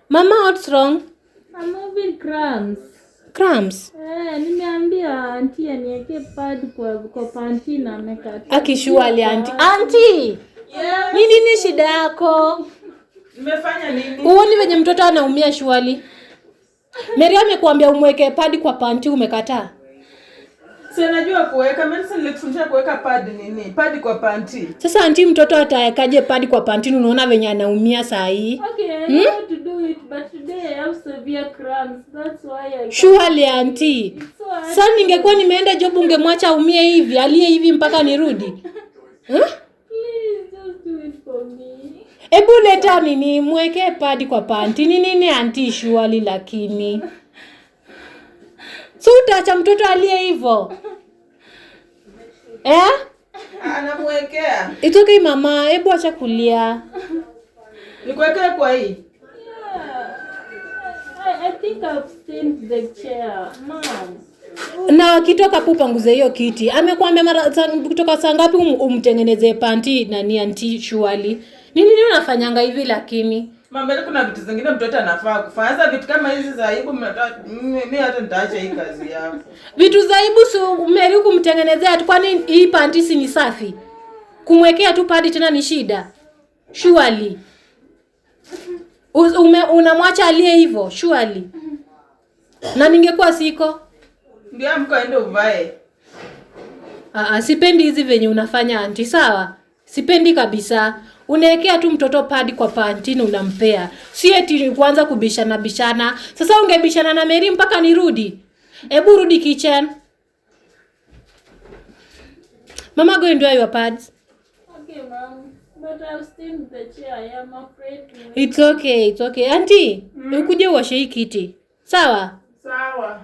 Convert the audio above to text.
Mama, what's wrong? I'm having cramps. Cramps? Nimeambia auntie aniweke pad kwa panty na amekataa. Akishuali auntie. Auntie! Yes. Nini shida yako? Nimefanya nini? Uoni venye mtoto anaumia shuali? Mary amekuambia umweke pad kwa panty umekataa. Sasa najua kuweka, mimi nilifundisha kuweka pad nini? Pad kwa panty. Sasa auntie mtoto atawekaje pad kwa panty unaona venye anaumia saa hii? Okay, I know how to do it, but today I have severe cramps. That's why I Shuali auntie. Sasa ningekuwa nimeenda job ungemwacha aumie hivi, alie hivi mpaka nirudi. Please just do it for me. Ebu leta nini mweke pad kwa panty. Nini auntie shuali lakini. So utaacha mtoto alie hivyo? Anamwekea. It's okay mama, ebu acha kulia. Nikuwekea kwa hii? Yeah. I think I've stained the chair. Mom. Na kitoka pupanguze hiyo kiti. Amekuambia mara kutoka saa ngapi umtengeneze panty nani auntie shuali? Nini unafanyanga hivi lakini? Mama, kuna vitu zingine mtoto anafaa kufanya. Sasa vitu kama hizi za aibu mimi hata nitaacha hii kazi yako. Vitu za aibu si Mary kumtengenezea tu, kwani hii panty si ni safi? Kumwekea tu padi tena ni shida. Surely. Unamwacha alie hivyo, surely. Na ningekuwa siko. Ndio mkaende uvae. Sipendi hizi venye unafanya auntie, sawa? Sipendi kabisa. Unaekea tu mtoto padi kwa panty na unampea. Si eti kuanza kubishana. Sasa ungebishana na Mary mpaka nirudi. Ebu rudi kitchen. Mama, go and dry your pads. Okay, mom. But I've stained the chair. I am afraid to... It's okay. Auntie, ukuje uoshe hii kiti. Sawa? Sawa.